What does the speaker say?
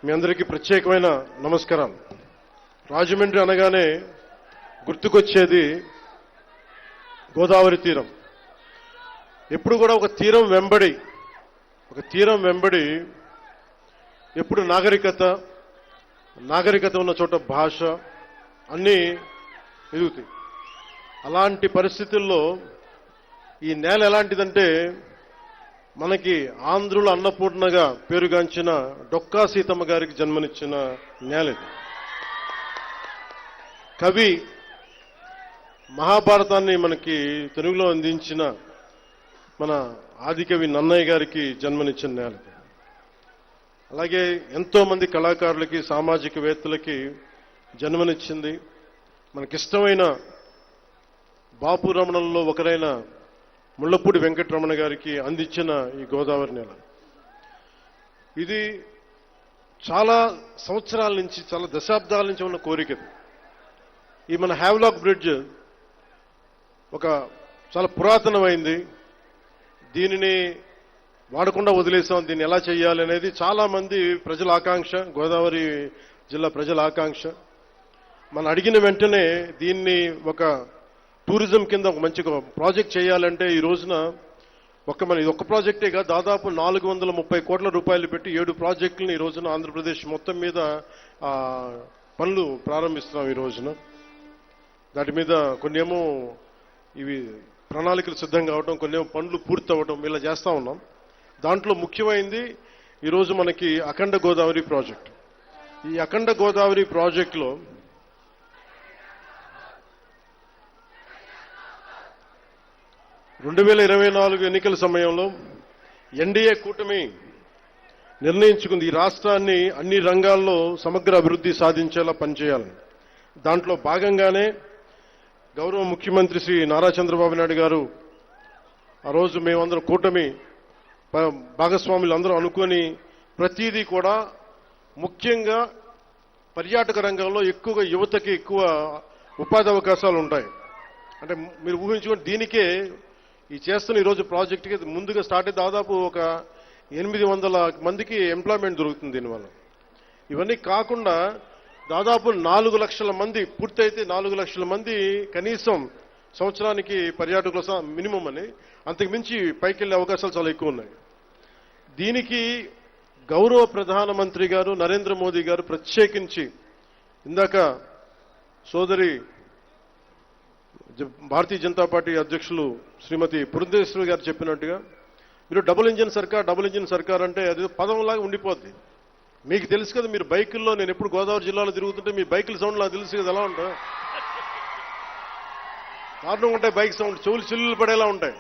మీ అందరికీ ప్రత్యేకమైన నమస్కారం. రాజమండ్రి అనగానే గుర్తుకొచ్చేది గోదావరి తీరం. ఎప్పుడు కూడా ఒక తీరం వెంబడి ఎప్పుడు నాగరికత ఉన్న చోట భాష అన్నీ ఎదుగుతాయి. అలాంటి పరిస్థితుల్లో ఈ నేల ఎలాంటిదంటే మనకి ఆంధ్రుల అన్నపూర్ణగా పేరుగాంచిన డొక్కా సీతమ్మ గారికి జన్మనిచ్చిన నేల ఇది. కవి మహాభారతాన్ని మనకి తెలుగులో అందించిన మన ఆదికవి నన్నయ్య గారికి జన్మనిచ్చిన నేల ఇది. అలాగే ఎంతో మంది కళాకారులకి సామాజికవేత్తలకి జన్మనిచ్చింది. మనకిష్టమైన బాపు రమణంలో ఒకరైన ముళ్లపూడి వెంకటరమణ గారికి అందించిన ఈ గోదావరి నేల ఇది చాలా సంవత్సరాల నుంచి, చాలా దశాబ్దాల నుంచి ఉన్న కోరిక. ఈ మన హ్యావ్లాక్ బ్రిడ్జ్ ఒక చాలా పురాతనమైంది. దీనిని వాడకుండా వదిలేసాం. దీన్ని ఎలా చేయాలి అనేది చాలా మంది ప్రజల ఆకాంక్ష, గోదావరి జిల్లా ప్రజల ఆకాంక్ష. మనం అడిగిన వెంటనే దీన్ని ఒక టూరిజం కింద ఒక మంచి ప్రాజెక్ట్ చేయాలంటే ఈ రోజున ఇది ఒక్క ప్రాజెక్టే కాదు, దాదాపు 430 కోట్ల రూపాయలు పెట్టి 7 ప్రాజెక్టులను ఈ రోజున ఆంధ్రప్రదేశ్ మొత్తం మీద పనులు ప్రారంభిస్తున్నాం. ఈ రోజున దాటి మీద కొన్నేమో ఇవి ప్రణాళికలు సిద్ధం కావడం, కొన్నేమో పనులు పూర్తి అవ్వడం, ఇలా చేస్తా ఉన్నాం. దాంట్లో ముఖ్యమైనది ఈరోజు మనకి అఖండ గోదావరి ప్రాజెక్టు. ఈ అఖండ గోదావరి ప్రాజెక్టులో 2024 ఎన్నికల సమయంలో ఎన్డీఏ కూటమి నిర్ణయించుకుంది ఈ రాష్ట్రాన్ని అన్ని రంగాల్లో సమగ్ర అభివృద్ధి సాధించేలా పనిచేయాలని. దాంట్లో భాగంగానే గౌరవ ముఖ్యమంత్రి శ్రీ నారా చంద్రబాబు నాయుడు గారు ఆ రోజు మేమందరం కూటమి భాగస్వాములందరూ అనుకొని ప్రతిదీ కూడా ముఖ్యంగా పర్యాటక రంగంలో ఎక్కువగా యువతకి ఎక్కువ ఉపాధి అవకాశాలు ఉంటాయి. అంటే మీరు ఊహించుకొని దీనికే ఈ చేస్తున్న ఈరోజు ప్రాజెక్టుకి ముందుగా స్టార్ట్ అయితే దాదాపు ఒక 800 మందికి ఎంప్లాయ్మెంట్ దొరుకుతుంది దీనివల్ల. ఇవన్నీ కాకుండా దాదాపు 4 లక్షల మంది, పూర్తయితే 4 లక్షల మంది కనీసం సంవత్సరానికి పర్యాటకుల మినిమం అని, అంతకుమించి పైకి వెళ్లే అవకాశాలు చాలా ఎక్కువ ఉన్నాయి. దీనికి గౌరవ ప్రధానమంత్రి గారు నరేంద్ర మోదీ గారు ప్రత్యేకించి ఇందాక సోదరి భారతీయ జనతా పార్టీ అధ్యక్షులు శ్రీమతి పురంధేశ్వరి గారు చెప్పినట్టుగా మీరు డబుల్ ఇంజిన్ సర్కార్ అంటే అది పదంలాగా ఉండిపోద్ది. మీకు తెలుసు కదా, మీరు బైకుల్లో, నేను ఎప్పుడు గోదావరి జిల్లాలో తిరుగుతుంటే మీ బైకుల సౌండ్ నాకు తెలుసు కదా ఎలా ఉంటాయి. దారుణంగా ఉంటాయి బైక్ సౌండ్, చెవులు చిల్లులు పడేలా ఉంటాయి.